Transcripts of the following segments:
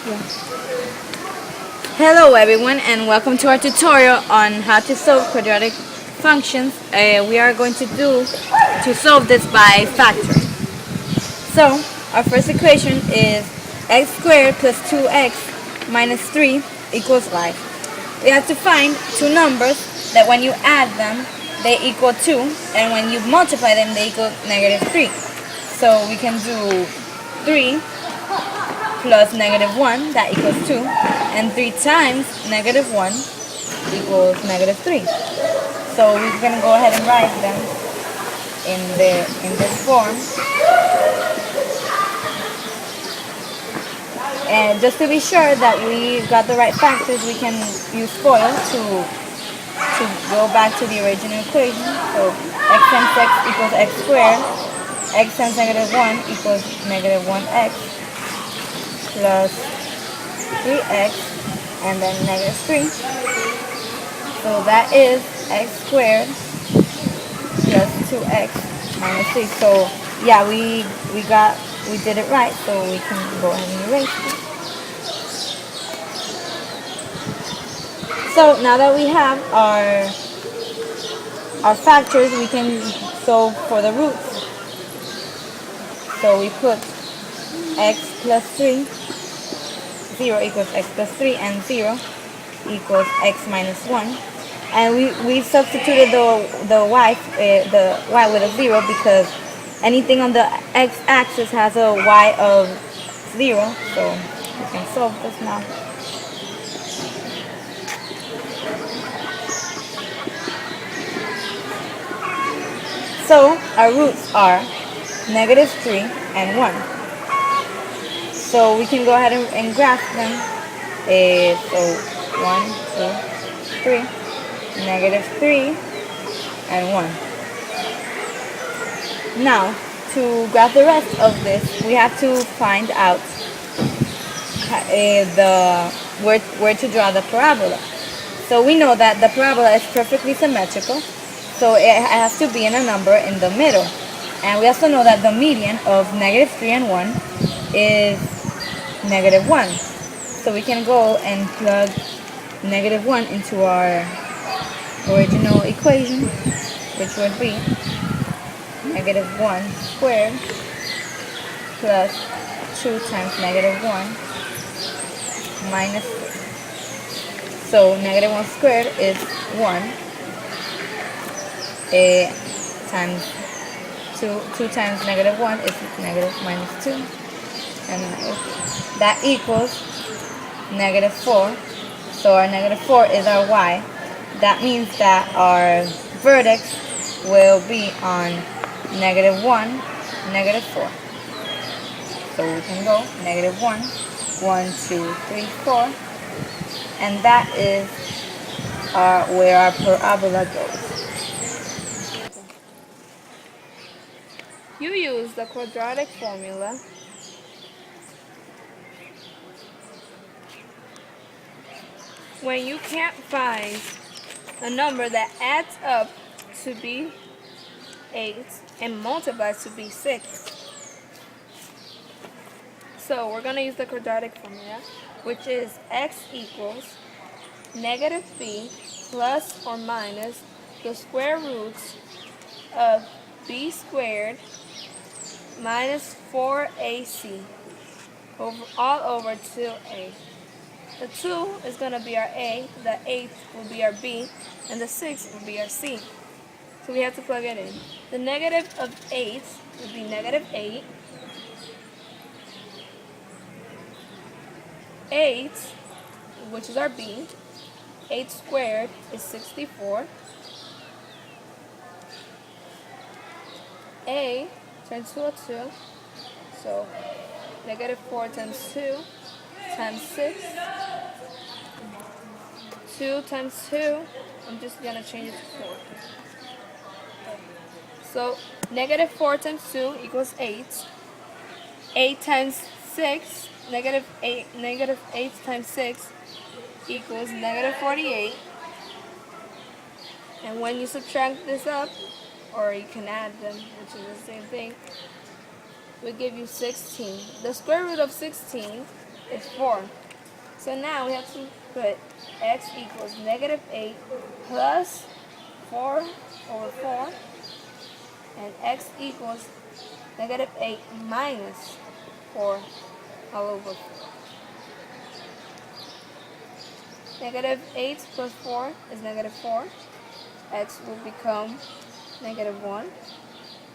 Yeah. Hello everyone and welcome to our tutorial on how to solve quadratic functions. We are going to solve this by factoring. So our first equation is x squared plus 2x minus 3 equals y. We have to find two numbers that when you add them they equal 2 and when you multiply them they equal negative 3. So we can do 3 plus negative 1, that equals 2, and 3 times negative 1 equals negative 3. So we're going to go ahead and write them in this form. And just to be sure that we got the right factors, we can use FOIL to go back to the original equation. So x times x equals x squared, x times negative 1 equals negative 1x, plus 3x and then negative 3. So that is x squared plus 2x minus 3. So yeah, we did it right, so we can go ahead and erase it. So now that we have our factors, we can solve for the roots. So we put x plus 3, 0 equals x plus 3, and 0 equals x minus 1. And we substituted the y with a 0 because anything on the x-axis has a y of 0. So we can solve this now. So our roots are negative 3 and 1. So we can go ahead and graph them. So 1, 2, 3, negative 3, and 1. Now, to graph the rest of this, we have to find out where to draw the parabola. So we know that the parabola is perfectly symmetrical, so it has to be in a number in the middle. And we also know that the median of negative 3 and 1 is negative 1. So we can go and plug negative 1 into our original equation, which would be negative 1 squared plus 2 times negative 1 minus 6. So negative 1 squared is 1 times 2 times negative 1 is negative minus 2, and that equals negative 4. So our negative 4 is our y. That means that our vertex will be on negative 1, negative 4. So we can go negative 1, 1, 2, 3, 4, and that is where our parabola goes. You use the quadratic formula when you can't find a number that adds up to be 8 and multiplies to be 6. So we're going to use the quadratic formula, which is x equals negative b plus or minus the square roots of b squared minus 4ac all over 2a. The 2 is going to be our a, the 8 will be our b, and the 6 will be our c. So we have to plug it in. The negative of 8 would be negative 8. 8, which is our b. 8 squared is 64. A turns to a 2. So negative 4 times 2 times 6. 2 times 2, I'm just going to change it to 4. So negative 4 times 2 equals 8. 8 times 6, negative 8 times 6 equals negative 48. And when you subtract this up, or you can add them, which is the same thing, will give you 16. The square root of 16 is 4. So now we have to put x equals negative 8 plus 4 over 4, and x equals negative 8 minus 4 all over 4. Negative 8 plus 4 is negative 4. X will become negative 1.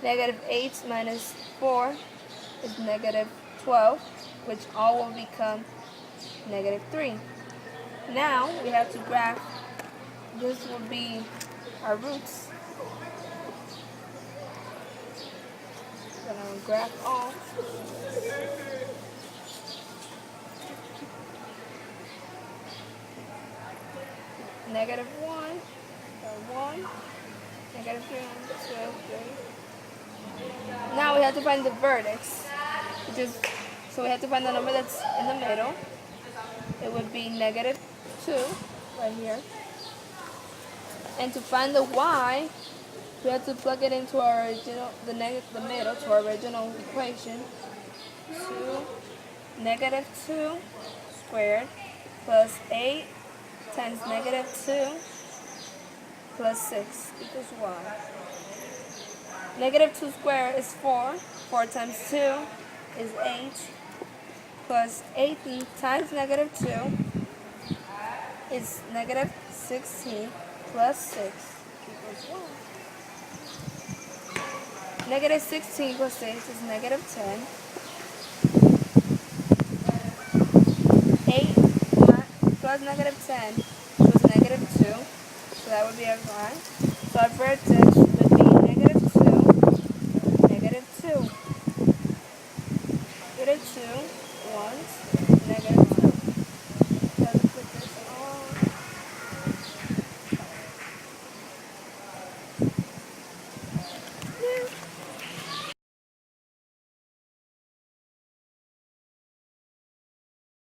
Negative 8 minus 4 is negative 12, which all will become negative 3. Now we have to graph. This will be our roots. We're going to graph all. Negative 1, 1, negative 3, 2, 3. Now we have to find the vertex, so we have to find the number that's in the middle. It would be negative 2 right here. And to find the y, we have to plug it into our original, the middle, to our original equation. negative 2 squared plus 8 times negative 2 plus 6 equals y. Negative 2 squared is 4. 4 times 2 is 8. Plus 8 times negative 2 is negative 16 plus 6 equals y. Negative 16 plus 6 is negative 10. 8 plus negative 10 was negative 2. So that would be our y. So our vertex